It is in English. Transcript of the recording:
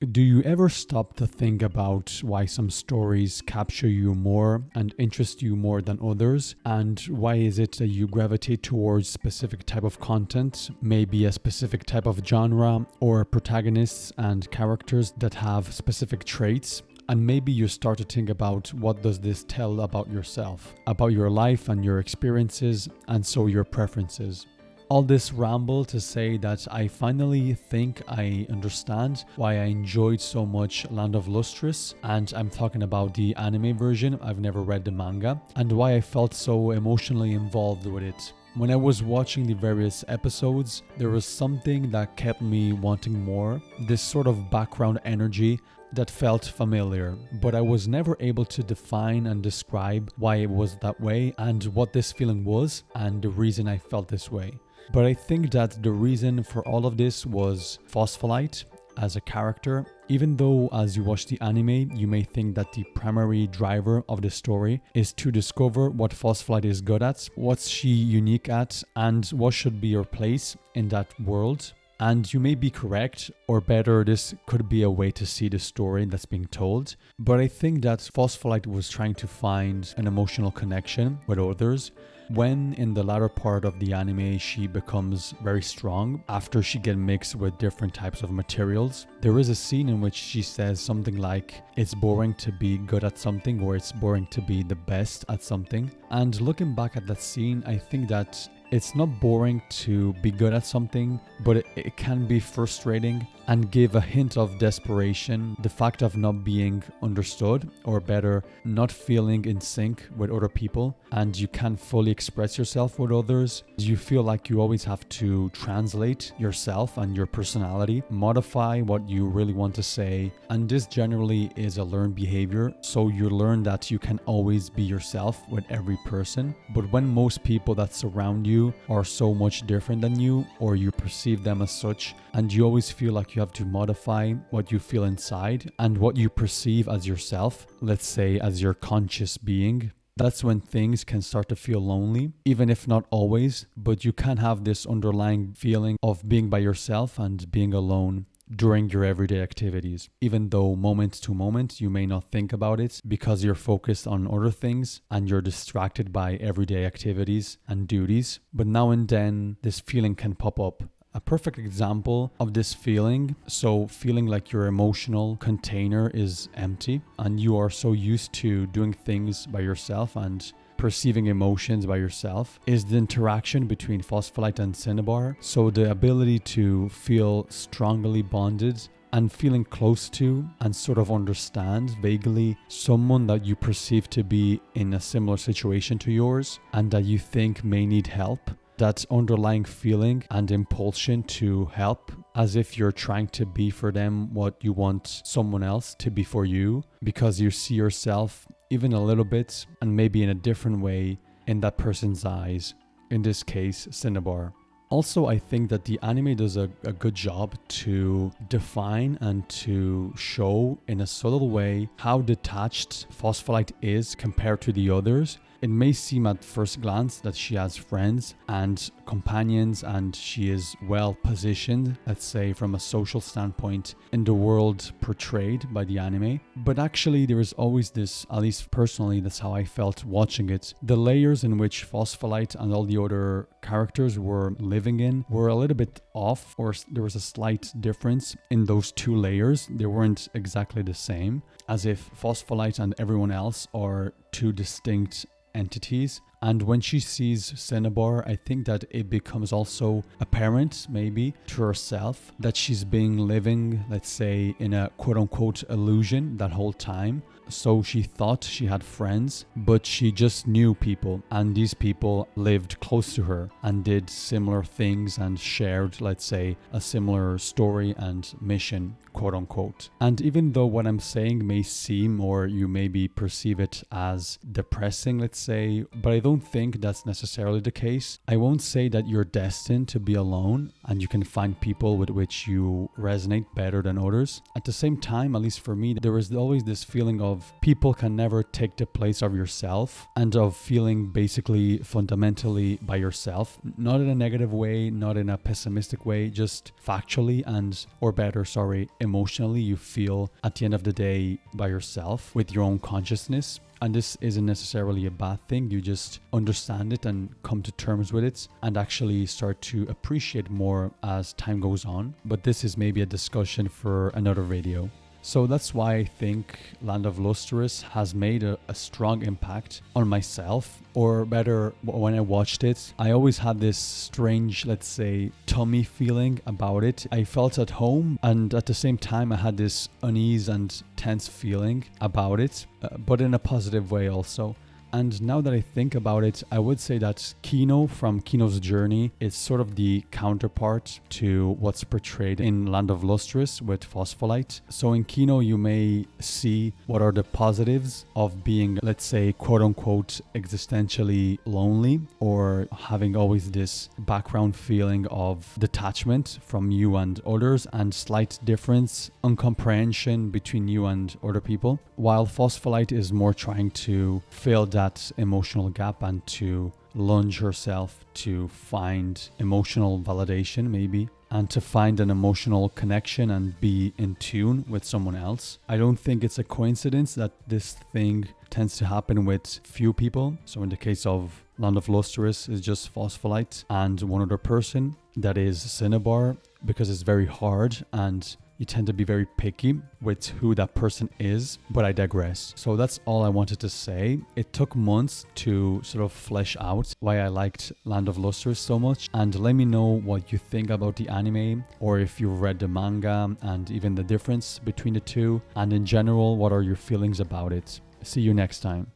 Do you ever stop to think about why some stories capture you more and interest you more than others? And why is it that you gravitate towards specific type of content, maybe a specific type of genre or protagonists and characters that have specific traits? And maybe you start to think about what does this tell about yourself, about your life and your experiences, and so your preferences. All this ramble to say that I finally think I understand why I enjoyed so much Land of Lustrous, and I'm talking about the anime version, I've never read the manga, and why I felt so emotionally involved with it. When I was watching the various episodes, there was something that kept me wanting more, this sort of background energy that felt familiar, but I was never able to define and describe why it was that way and what this feeling was and the reason I felt this way. But I think that the reason for all of this was Phosphophyllite as a character. Even though as you watch the anime, you may think that the primary driver of the story is to discover what Phosphophyllite is good at, what's she unique at, and what should be her place in that world. And you may be correct, or better, this could be a way to see the story that's being told. But I think that Phosphophyllite was trying to find an emotional connection with others. When in the latter part of the anime she becomes very strong after she gets mixed with different types of materials, there is a scene in which she says something like, it's boring to be good at something, or it's boring to be the best at something. And looking back at that scene, I think that it's not boring to be good at something, but it can be frustrating and give a hint of desperation, the fact of not being understood, or better, not feeling in sync with other people, and you can't fully express yourself with others. You feel like you always have to translate yourself and your personality, modify what you really want to say, and this generally is a learned behavior, so you learn that you can always be yourself with every person. But when most people that surround you are so much different than you, or you perceive them as such, and you always feel like you have to modify what you feel inside and what you perceive as yourself, let's say as your conscious being, that's when things can start to feel lonely, even if not always, but you can have this underlying feeling of being by yourself and being alone during your everyday activities, even though moment to moment you may not think about it because you're focused on other things and you're distracted by everyday activities and duties. But now and then this feeling can pop up. A perfect example of this feeling, so feeling like your emotional container is empty and you are so used to doing things by yourself and perceiving emotions by yourself, is the interaction between Phosphophyllite and Cinnabar. So the ability to feel strongly bonded and feeling close to and sort of understand vaguely someone that you perceive to be in a similar situation to yours and that you think may need help. That underlying feeling and impulsion to help, as if you're trying to be for them what you want someone else to be for you, because you see yourself even a little bit and maybe in a different way in that person's eyes, in this case Cinnabar. Also, I think that the anime does a good job to define and to show in a subtle way how detached Phosphophyllite is compared to the others. It may seem at first glance that she has friends and companions and she is well positioned, let's say from a social standpoint, in the world portrayed by the anime. But actually there is always this, at least personally that's how I felt watching it, the layers in which Phosphophyllite and all the other characters were living in were a little bit off, or there was a slight difference in those two layers. They weren't exactly the same, as if Phosphophyllite and everyone else are two distinct entities. And when she sees Cinnabar, I think that it becomes also apparent, maybe, to herself that she's been living, let's say, in a quote-unquote illusion that whole time. So she thought she had friends, but she just knew people, and these people lived close to her and did similar things and shared, let's say, a similar story and mission, quote-unquote. And even though what I'm saying may seem, or you maybe perceive it as depressing, let's say, but I don't think that's necessarily the case. I won't say that you're destined to be alone and you can find people with which you resonate better than others. At the same time, at least for me, there is always this feeling of people can never take the place of yourself and of feeling basically fundamentally by yourself, not in a negative way, not in a pessimistic way, just factually and, or better, sorry, emotionally you feel at the end of the day by yourself with your own consciousness. And this isn't necessarily a bad thing. You just understand it and come to terms with it and actually start to appreciate more as time goes on. But this is maybe a discussion for another video. So that's why I think Land of Lustrous has made a strong impact on myself. Or better, when I watched it, I always had this strange, let's say, tummy feeling about it. I felt at home, and at the same time I had this unease and tense feeling about it, but in a positive way also. And now that I think about it, I would say that Kino from Kino's Journey is sort of the counterpart to what's portrayed in Land of Lustrous with Phosphophyllite. So in Kino, you may see what are the positives of being, let's say, quote unquote, existentially lonely, or having always this background feeling of detachment from you and others, and slight difference, incomprehension between you and other people. While Phosphophyllite is more trying to fill that emotional gap and to lunge herself to find emotional validation maybe, and to find an emotional connection and be in tune with someone else. I don't think it's a coincidence that this thing tends to happen with few people. So in the case of Land of Lustrous, is just Phosphophyllite and one other person, that is Cinnabar, because it's very hard and you tend to be very picky with who that person is, but I digress. So that's all I wanted to say. It took months to sort of flesh out why I liked Land of Lustrous so much, and let me know what you think about the anime, or if you've read the manga and even the difference between the two, and in general, what are your feelings about it. See you next time.